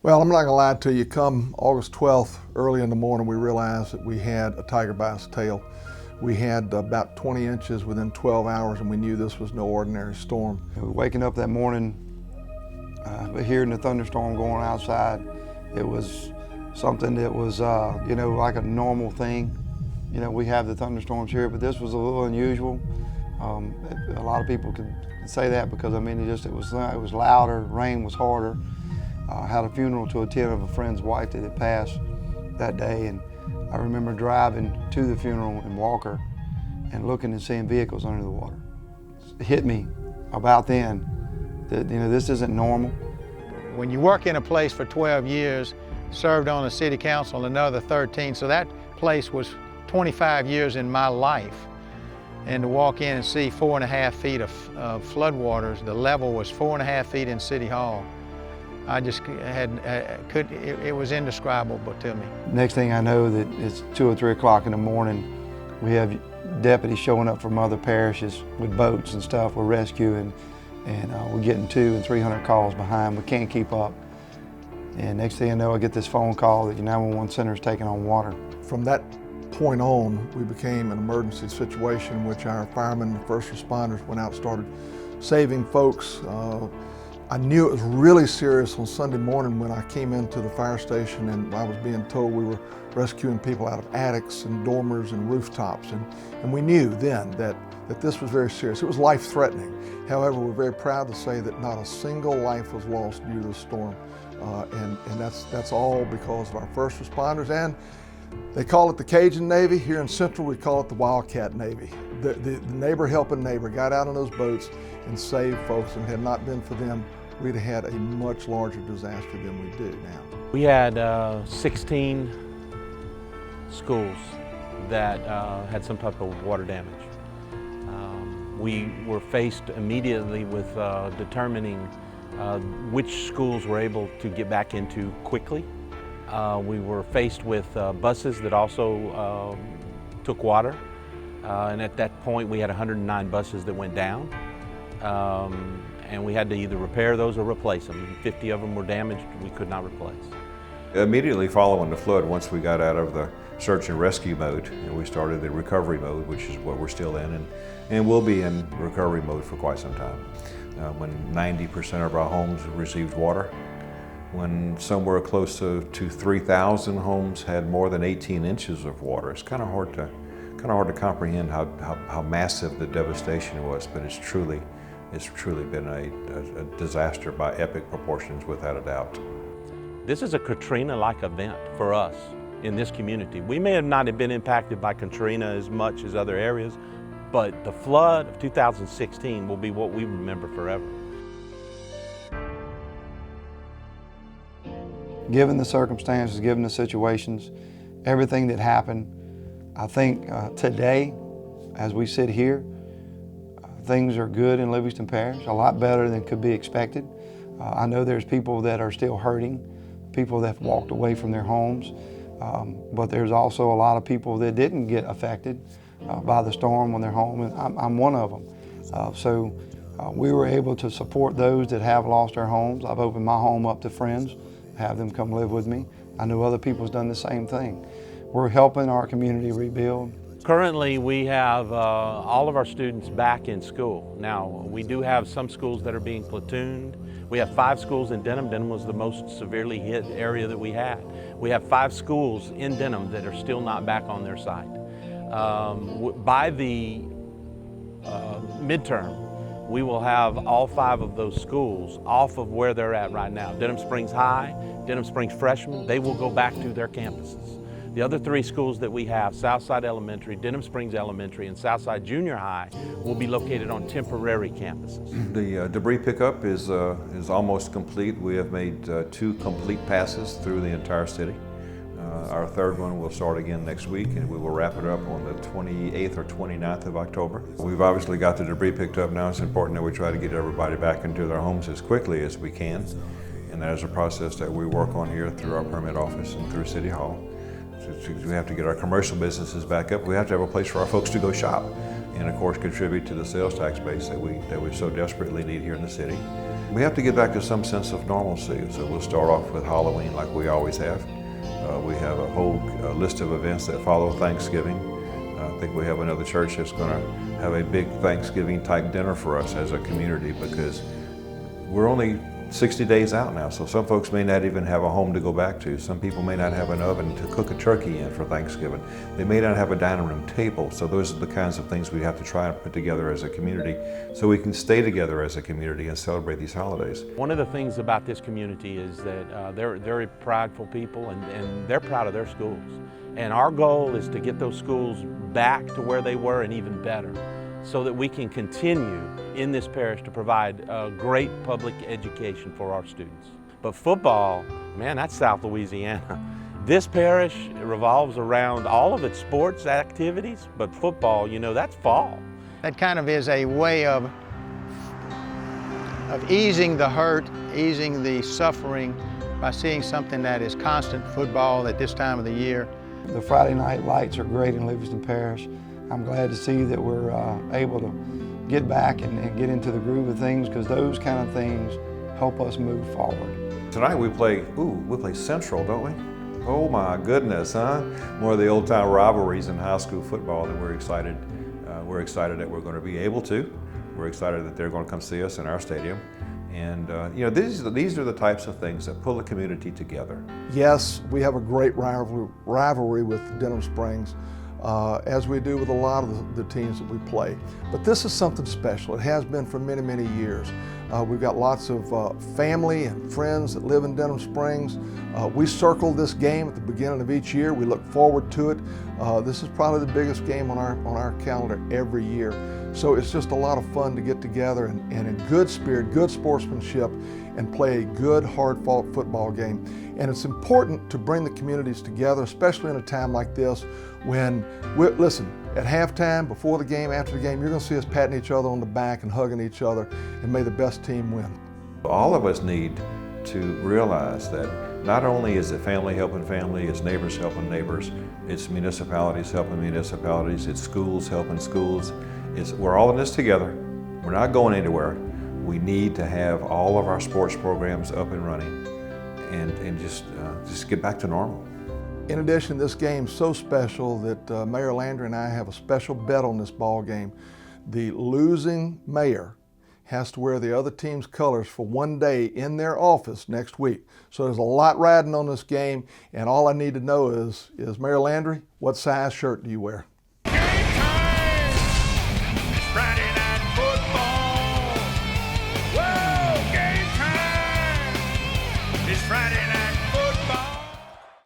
Well, I'm not gonna lie to you, come August 12th, early in the morning, we realized that we had a tiger bass tail. We had about 20 inches within 12 hours, and we knew this was no ordinary storm. Waking up that morning, hearing the thunderstorm going outside, it was something that was, like a normal thing. We have the thunderstorms here, but this was a little unusual. A lot of people could say that because, it was louder, rain was harder. I had a funeral to attend of a friend's wife that had passed that day, and I remember driving to the funeral in Walker and looking and seeing vehicles under the water. It hit me about then that this isn't normal. When you work in a place for 12 years, served on the city council another 13, so that place was 25 years in my life. And to walk in and see 4.5 feet of floodwaters, the level was 4.5 feet in City Hall. I just it was indescribable to me. Next thing I know that it's 2 or 3 o'clock in the morning, we have deputies showing up from other parishes with boats and stuff. We're rescuing, and we're getting 200 and 300 calls behind. We can't keep up. And next thing I know, I get this phone call that your 911 center is taking on water. From that point on, we became an emergency situation in which our firemen and first responders went out and started saving folks. I knew it was really serious on Sunday morning when I came into the fire station and I was being told we were rescuing people out of attics and dormers and rooftops. And we knew then that this was very serious. It was life-threatening. However, we're very proud to say that not a single life was lost due to the storm. And that's all because of our first responders. And they call it the Cajun Navy. Here in Central, we call it the Wildcat Navy. The neighbor helping neighbor got out on those boats and saved folks, and had not been for them, we'd have had a much larger disaster than we do now. We had 16 schools that had some type of water damage. We were faced immediately with determining which schools were able to get back into quickly. We were faced with buses that also took water, and at that point we had 109 buses that went down, and we had to either repair those or replace them. 50 of them were damaged, we could not replace. Immediately following the flood, once we got out of the search and rescue mode, we started the recovery mode, which is what we're still in, and we'll be in recovery mode for quite some time. When 90% of our homes received water, when somewhere close to 3,000 homes had more than 18 inches of water. It's kind of hard to comprehend how massive the devastation was, but it's truly been a disaster by epic proportions, without a doubt. This is a Katrina-like event for us in this community. We may have not been impacted by Katrina as much as other areas, but the flood of 2016 will be what we remember forever. Given the circumstances, given the situations, everything that happened, I think today, as we sit here, things are good in Livingston Parish, a lot better than could be expected. I know there's people that are still hurting, people that have walked away from their homes, but there's also a lot of people that didn't get affected by the storm when they're home, and I'm one of them. We were able to support those that have lost their homes. I've opened my home up to friends, have them come live with me. I know other people's done the same thing. We're helping our community rebuild. Currently, we have all of our students back in school. Now, we do have some schools that are being platooned. We have 5 schools in Denham. Denham was the most severely hit area that we had. We have 5 schools in Denham that are still not back on their site. By the midterm, we will have all 5 of those schools off of where they're at right now. Denham Springs High, Denham Springs Freshmen, they will go back to their campuses. The other 3 schools that we have, Southside Elementary, Denham Springs Elementary, and Southside Junior High, will be located on temporary campuses. The debris pickup is almost complete. We have made 2 complete passes through the entire city. Our 3rd one will start again next week, and we will wrap it up on the 28th or 29th of October. We've obviously got the debris picked up now. It's important that we try to get everybody back into their homes as quickly as we can. And that is a process that we work on here through our permit office and through City Hall. We have to get our commercial businesses back up. We have to have a place for our folks to go shop, and of course contribute to the sales tax base that we so desperately need here in the city. We have to get back to some sense of normalcy, so we'll start off with Halloween like we always have. We have a whole list of events that follow Thanksgiving. I think we have another church that's going to have a big Thanksgiving type dinner for us as a community, because we're only 60 days out now, so some folks may not even have a home to go back to. Some people may not have an oven to cook a turkey in for Thanksgiving. They may not have a dining room table, so those are the kinds of things we have to try and put together as a community so we can stay together as a community and celebrate these holidays. One of the things about this community is that they're very prideful people, and they're proud of their schools. And our goal is to get those schools back to where they were and even better, so that we can continue in this parish to provide a great public education for our students. But football, man, that's South Louisiana. This parish revolves around all of its sports activities, but football, you know, that's fall. That kind of is a way of easing the hurt, easing the suffering by seeing something that is constant football at this time of the year. The Friday night lights are great in Livingston Parish. I'm glad to see that we're able to get back and get into the groove of things, because those kind of things help us move forward. Tonight we play Central, don't we? Oh my goodness, huh? More of the old time rivalries in high school football that we're excited. We're excited that we're going to be able to. We're excited that they're going to come see us in our stadium. And you know, these are the types of things that pull a community together. Yes, we have a great rivalry with Denham Springs, as we do with a lot of the teams that we play. But this is something special. It has been for many, many years. We've got lots of family and friends that live in Denham Springs. We circle this game at the beginning of each year. We look forward to it. This is probably the biggest game on our calendar every year. So it's just a lot of fun to get together and in good spirit, good sportsmanship, and play a good, hard-fought football game. And it's important to bring the communities together, especially in a time like this when, listen, at halftime, before the game, after the game, you're going to see us patting each other on the back and hugging each other, and may the best team win. All of us need to realize that not only is it family helping family, it's neighbors helping neighbors, it's municipalities helping municipalities, it's schools helping schools. We're all in this together. We're not going anywhere. We need to have all of our sports programs up and running and just get back to normal. In addition, this game's so special that Mayor Landry and I have a special bet on this ball game. The losing mayor has to wear the other team's colors for one day in their office next week. So there's a lot riding on this game, and all I need to know is Mayor Landry, what size shirt do you wear?